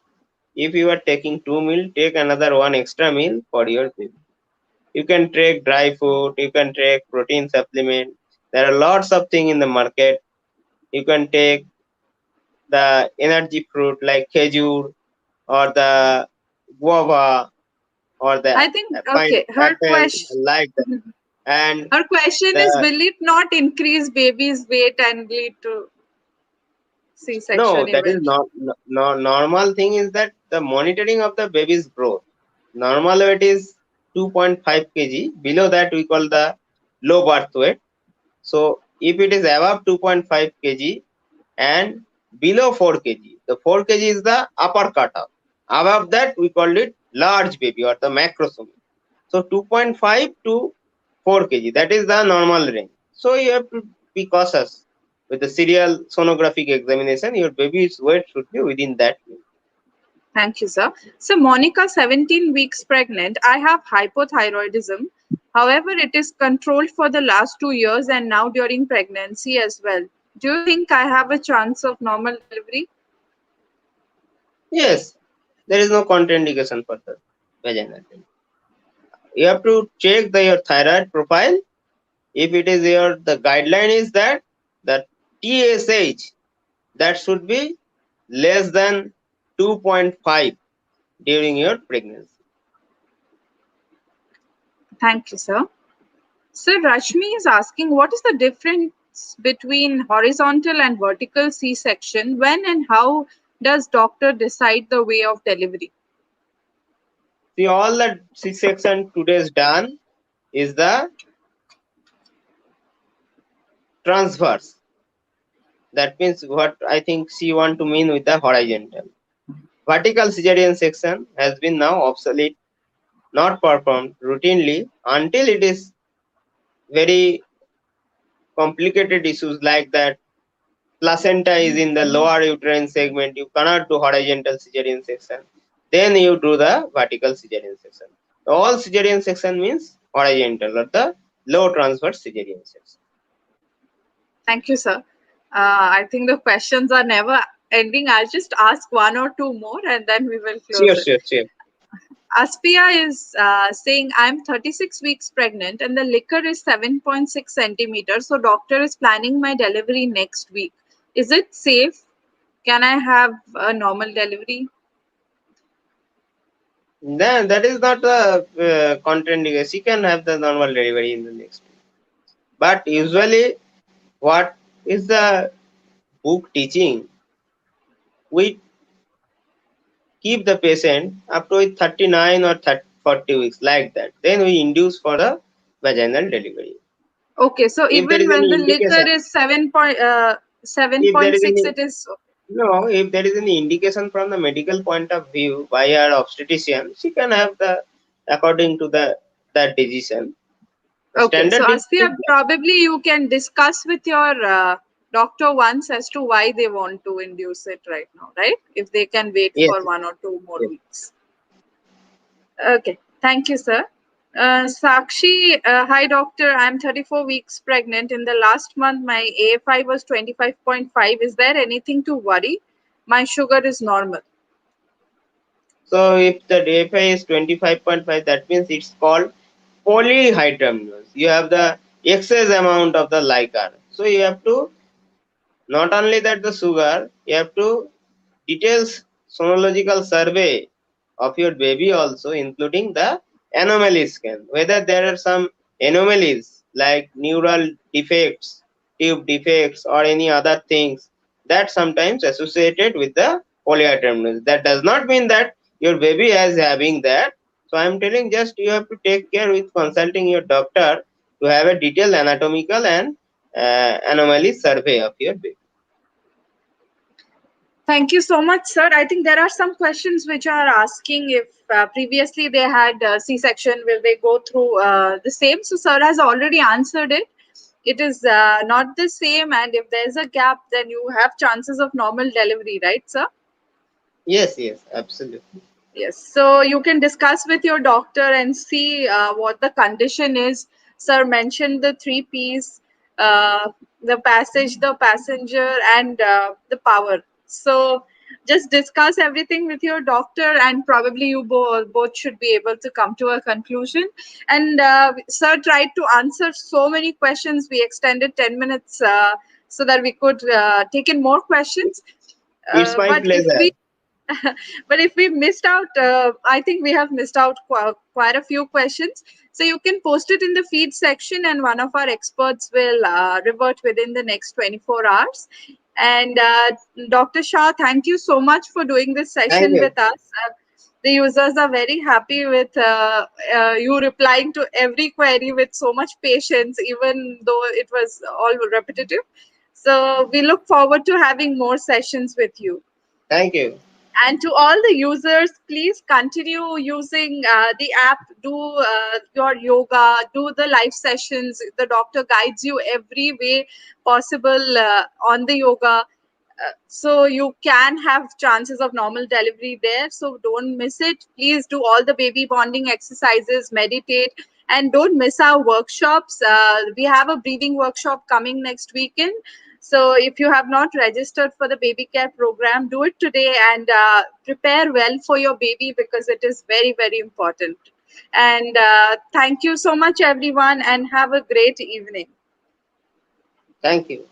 if you are taking 2 meal, take another one extra meal for your baby. You can take dry food, you can take protein supplement. There are lots of things in the market. You can take the energy fruit like khejur or the guava or the I think, okay, her apple question. like that. And Her question is, the will it not increase baby's weight and lead to no, C-section that is eventually? not normal thing is that the monitoring of the baby's growth. Normal weight is 2.5 kg. Below that we call the low birth weight. So if it is above 2.5 kg and below 4 kg, the 4 kg is the upper cutoff. Above that we call it large baby or the macrosomy. So 2.5 to 4 kg, that is the normal range. So you have to be cautious with the serial sonographic examination. Your baby's weight should be within that range. Thank you, sir. So, Monica, 17 weeks pregnant. I have hypothyroidism. However, it is controlled for the last 2 years and now during pregnancy as well. Do you think I have a chance of normal delivery? Yes, there is no contraindication for the vaginal delivery. You have to check your thyroid profile. If it is the guideline is that the TSH that should be less than 2.5 during your pregnancy. Thank you, sir. So, Rashmi is asking, what is the difference between horizontal and vertical C-section? When and how does doctor decide the way of delivery? See, all that C-section today is done is the transverse. That means what I think she want to mean with the horizontal. Vertical cesarean section has been now obsolete, not performed routinely until it is very complicated issues like that. Placenta is in the lower uterine segment. You cannot do horizontal cesarean section. Then you do the vertical cesarean section. All cesarean section means horizontal or the low transverse cesarean section. Thank you, sir. I think the questions are never ending. I'll just ask one or two more and then we will Sure, close it. sure, sure. Aspia is saying, I'm 36 weeks pregnant and the liquor is 7.6 centimeters. So, doctor is planning my delivery next week. Is it safe? Can I have a normal delivery? Then that is not the contraindication. She can have the normal delivery in the next week. But usually, what is the book teaching? We keep the patient up to 39 or 30, 40 weeks like that. Then we induce for the vaginal delivery. Okay, so If there even is when any the liquor indication, is if there is 7.6, any it is no, if there is any indication from the medical point of view by her obstetrician, she can have the according to the that decision. The okay. So, standard decision Asfiya, is that. probably you can discuss with your doctor once as to why they want to induce it right now, right? If they can wait Yes, for 1 or 2 more yes. weeks. Okay, thank you, sir. Sakshi, hi doctor. I'm 34 weeks pregnant. In the last month, my AFI was 25.5. Is there anything to worry? My sugar is normal. So if the DFI is 25.5, that means it's called polyhydramnios. You have the excess amount of the liquor. So you have to not only that the sugar, you have to details sonological survey of your baby also, including the anomaly scan, whether there are some anomalies like neural defects, tube defects, or any other things that sometimes associated with the polyhydramnios. That does not mean that your baby is having that. So I am telling just you have to take care with consulting your doctor to have a detailed anatomical and anomaly survey of your baby. Thank you so much, sir. I think there are some questions which are asking if previously they had C-section, will they go through the same? So, sir has already answered it. It is not the same, and if there's a gap, then you have chances of normal delivery, right, sir? Yes, yes, absolutely. Yes, so you can discuss with your doctor and see what the condition is. Sir mentioned the three P's, the passage, the passenger, and the power. So just discuss everything with your doctor, and probably you both should be able to come to a conclusion. And sir tried to answer so many questions. We extended 10 minutes so that we could take in more questions. It's my But if pleasure. we but if we missed out, I think we have missed out quite a few questions. So you can post it in the feed section, and one of our experts will revert within the next 24 hours. And Dr. Shah, thank you so much for doing this Thank session you. with us. The users are very happy with you replying to every query with so much patience, even though it was all repetitive. So we look forward to having more sessions with you. Thank you. And to all the users, please continue using the app. Do your yoga, do the live sessions. The doctor guides you every way possible on the yoga. So you can have chances of normal delivery there. So don't miss it. Please do all the baby bonding exercises, meditate, and don't miss our workshops. We have a breathing workshop coming next weekend. So if you have not registered for the baby care program, do it today, and prepare well for your baby, because it is very, very important. And thank you so much, everyone, and have a great evening. Thank you.